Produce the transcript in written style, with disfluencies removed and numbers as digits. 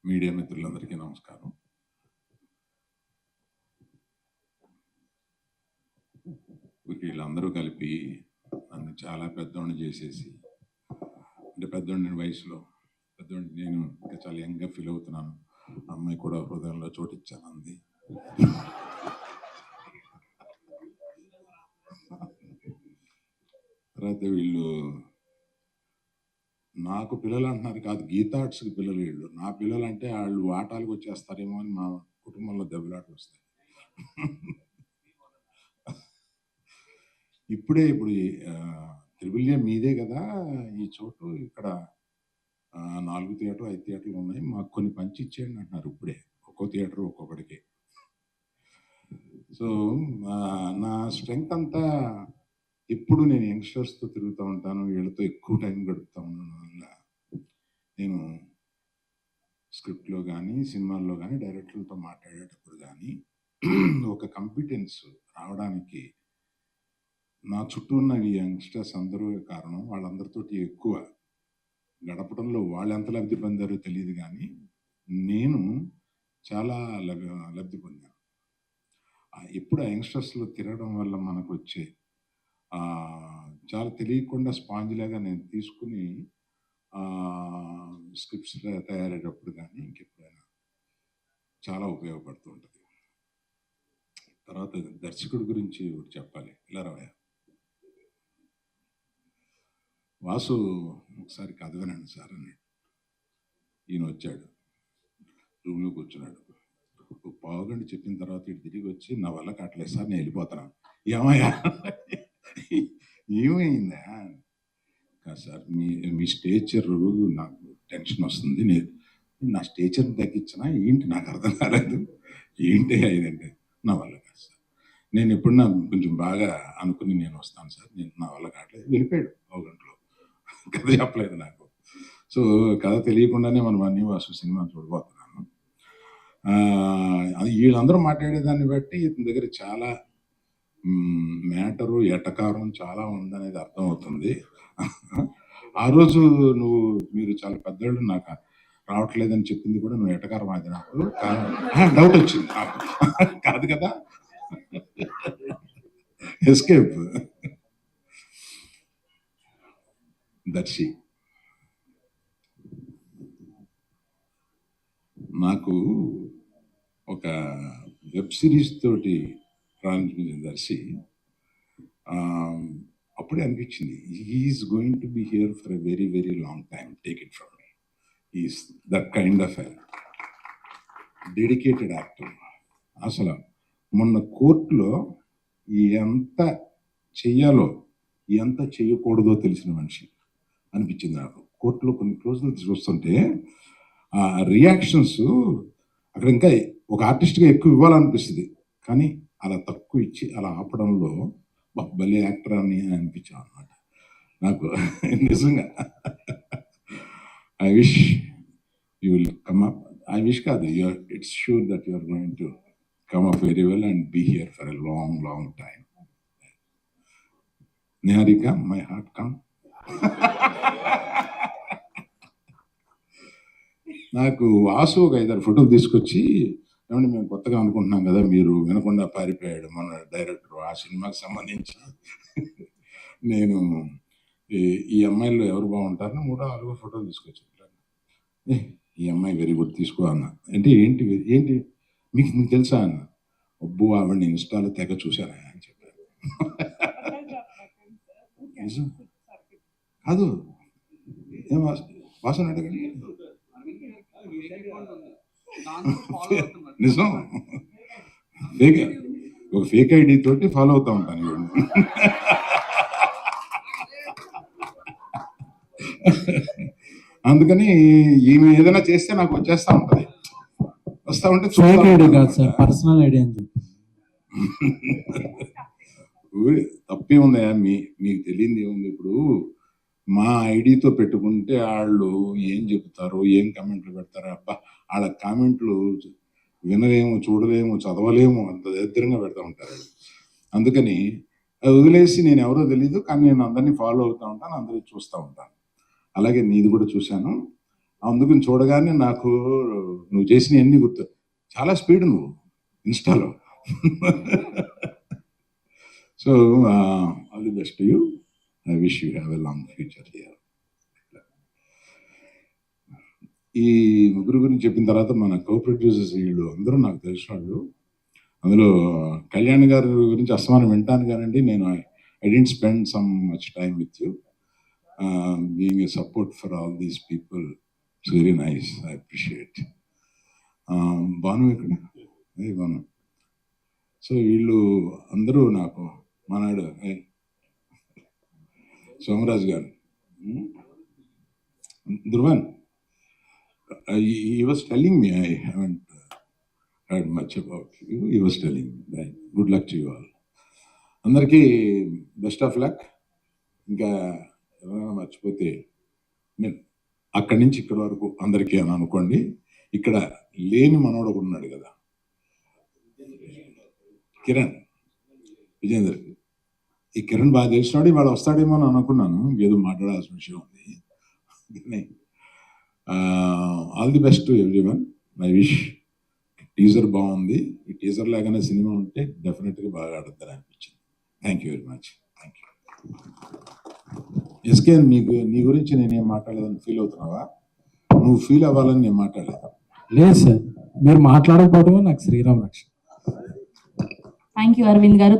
Media మిత్రులందరికీ నమస్కారం. వీళ్ళందరూ కలిపి నన్ను చాలా పెద్దోడిని చేసేసి, అంటే పెద్దోడిని వయసులో, పెద్దోడిని నేను ఇంకా చాలా యంగ్గా ఫీల్ అవుతున్నాను. అమ్మాయి కూడా హృదయంలో చోటిచ్చాను అంది. తర్వాత వీళ్ళు నాకు పిల్లలు అంటున్నారు కాదు, గీతార్ట్స్కి పిల్లలు వీళ్ళు. నా పిల్లలు అంటే వాళ్ళు ఆటాలకు వచ్చేస్తారేమో అని మా కుటుంబంలో దెబ్బలాటలు వస్తాయి. ఇప్పుడు త్రిబుల్ ఏ మీదే కదా ఈ చోటు, ఇక్కడ 4 థియేటర్ 5 థియేటర్లు ఉన్నాయి, మాకు కొన్ని పంచి ఇచ్చేయండి అంటున్నారు. ఇప్పుడే ఒక్కో థియేటర్ ఒక్కొక్కడికి. సో నా స్ట్రెంగ్త్ అంతా ఎప్పుడు నేను యంగ్స్టర్స్తో తిరుగుతూ ఉంటాను, వీళ్ళతో ఎక్కువ టైం గడుపుతూ ఉండడం వల్ల నేను స్క్రిప్ట్లో కానీ సినిమాల్లో కానీ డైరెక్టర్లతో మాట్లాడేటప్పుడు కానీ ఒక కాంపిటెన్స్ రావడానికి నా చుట్టూ ఉన్న ఈ యంగ్స్టర్స్ అందరూ కారణం. వాళ్ళందరితోటి ఎక్కువ గడపడంలో వాళ్ళు ఎంత లబ్ధి పొందారో తెలియదు, కానీ నేను చాలా లబ్ధి పొందాను. ఎప్పుడు ఆ యంగ్స్టర్స్లో తిరగడం వల్ల మనకు వచ్చే చాలా తెలియకుండా స్పాంజ్ లాగా నేను తీసుకుని స్క్రిప్ట్స్ తయారయ్యేటప్పుడు కానీ ఇంకెప్పుడైనా చాలా ఉపయోగపడుతూ ఉంటుంది. తర్వాత దర్శకుడి గురించి ఒకటి చెప్పాలి. ఇలా రావయ్య వాసు, ఒకసారి కథ వినండి సార్ అన్నాడు. ఈయన వచ్చాడు, రూమ్లో కూర్చున్నాడు. ఒక పావుగంట చెప్పిన తర్వాత ఇటు తిరిగి వచ్చి, నా వల్ల కావట్లేదు సార్, నేను వెళ్ళిపోతున్నాను. ఏమయ్యా ఏమైందా? కాదు సార్, మీ స్టేచర్ నాకు టెన్షన్ వస్తుంది, నా స్టేచర్ని తగ్గించినా ఏంటి నాకు అర్థం కాలేదు, ఏంటి అయిందంటే నా వల్ల కాదు సార్, నేను ఎప్పుడన్నా కొంచెం బాగా అనుకుని నేను వస్తాను సార్, నేను నా వల్ల కావట్లేదు. వెళ్ళిపోయాడు పావుగంటలో. కథ చెప్పలేదు నాకు. సో కథ తెలియకుండానే మనం అన్ని వాసు సినిమా చూడబోతున్నాను. వీళ్ళందరూ మాట్లాడేదాన్ని బట్టి ఇతని దగ్గర చాలా మ్యాటరు ఎటకారం చాలా ఉందనేది అర్థమవుతుంది. ఆ రోజు మీరు చాలా పెద్దవాళ్ళు, నాకు రావట్లేదని చెప్పింది కూడా నువ్వు ఎటకారం. అది నాకు డౌట్ వచ్చింది నాకు. కాదు కదా, ఎస్కేప్. దర్శి నాకు ఒక వెబ్ సిరీస్ తోటి ప్రారంభించిన దర్శి. అప్పుడే అనిపించింది, he's going to be here for a very very long time, take it from me. Is that kind of a dedicated actor. అసలు మొన్న కోర్టులో ఎంత చెయ్యాలో ఎంత చెయ్యకూడదో తెలిసిన మనిషి అనిపించింది నాకు. కోర్టులో కొన్ని క్లోజ్లు చూస్తుంటే ఆ రియాక్షన్స్ అక్కడ ఇంకా ఒక ఆర్టిస్ట్గా ఎక్కువ ఇవ్వాలనిపిస్తుంది, కానీ అలా తక్కువ ఇచ్చి అలా ఆపడంలో భలే యాక్టర్ అని అనిపించాను అన్నమాట నాకు. నిజంగా I wish you will come up. I wish కాదు, it's sure that you are going to come up very well and be here for a long, long time. Niharika, my heart come. నాకు వాసు ఒక 5-6 ఫోటోలు తీసుకొచ్చి, ఏమంటే మేము కొత్తగా అనుకుంటున్నాం కదా, మీరు వినకుండా పారిపోయాడు మన డైరెక్టర్, ఆ సినిమాకి సంబంధించి నేను ఈ అమ్మాయిల్లో ఎవరు బాగుంటారో 3-4 ఫోటోలు తీసుకొచ్చి, ఈ అమ్మాయి వెరీ గుడ్ తీసుకో అన్న. అంటే ఏంటి ఏంటి మీకు తెలుసా అన్న. అబ్బో, ఆవిడని ఇన్స్టాలో తెగ చూశారా అని చెప్పారు. కాదు, ఏం వాసన అడగండి, నిజం. ఒక ఫేక్ ఐడి తోటి ఫాలో అవుతా ఉంటాను ఇవన్నీ. అందుకని ఈమె ఏదైనా చేస్తే నాకు వచ్చేస్తా ఉంటది, వస్తా ఉంటే పర్సనల్ ఐడియా అని చెప్పి తప్పే ఉందా? మీకు తెలియదు ఏముంది. ఇప్పుడు మా ఐడితో పెట్టుకుంటే వాళ్ళు ఏం చెబుతారు, ఏం కామెంట్లు పెడతారు, అబ్బా వాళ్ళ కామెంట్లు వినలేము, చూడలేము, చదవలేము, అంత దరిద్రంగా పెడతా ఉంటారు. అందుకని అది వదిలేసి, నేను ఎవరో తెలీదు కానీ నేను అందరినీ ఫాలో అవుతూ ఉంటాను, అందరినీ చూస్తూ ఉంటాను. అలాగే నీది కూడా చూశాను. అందుకని చూడగానే నాకు నువ్వు చేసిన ఎన్ని గుర్తు. చాలా స్పీడ్ నువ్వు ఇన్స్టాలో. So all the best you. I wish you have a long future here. ఈ ముగ్గురు గురించి చెప్పిన తర్వాత మన కో ప్రొడ్యూసర్స్ వీళ్ళు అందరూ నాకు తెలిసిన వాళ్ళు. అందులో కళ్యాణ్ గారి గురించి అస్తమానం వింటాను కానండి, నేను I didn't spend some much time with you. Being a support for all these people it's very nice. I appreciate. Bhanu ఇక్కడ భాను. సో వీళ్ళు అందరూ నాకు మనాడు Somaraju garu, Dhruvan, he was telling me, I haven't heard much about you. He was telling me, right? Good luck to you all. అందరికీ best of luck. ఇంకా ఎవరైనా మర్చిపోతే నేను అక్కడి నుంచి ఇక్కడి వరకు అందరికీ అని అనుకోండి. ఇక్కడ లేని మనోడు ఒకడు ఉన్నాడు కదా, కిరణ్ విజేందర్. ఈ కిరణ్ బాగా తెలిసినాడు, ఇవాళ వస్తాడేమో అని అనుకున్నాను. ఏదో మాట్లాడాల్సిన విషయం ఉంది. All the best to everyone. I wish. Teaser బాగుంది. ఈ టీజర్ లాగానే సినిమా ఉంటే డెఫినెట్గా బాగా ఆడుతుందని అనిపించింది. Thank you very much. Thank you. SK, నీ గురించి నేనేం మాట్లాడలేదని ఫీల్ అవుతున్నావా? నువ్వు ఫీల్ అవ్వాలని నేను మాట్లాడలేదు. లేదు సార్, మీరు మాట్లాడకపోవడమే నాకు శ్రీరామ్ రక్ష. థ్యాంక్ యూ అరవింద్ గారు.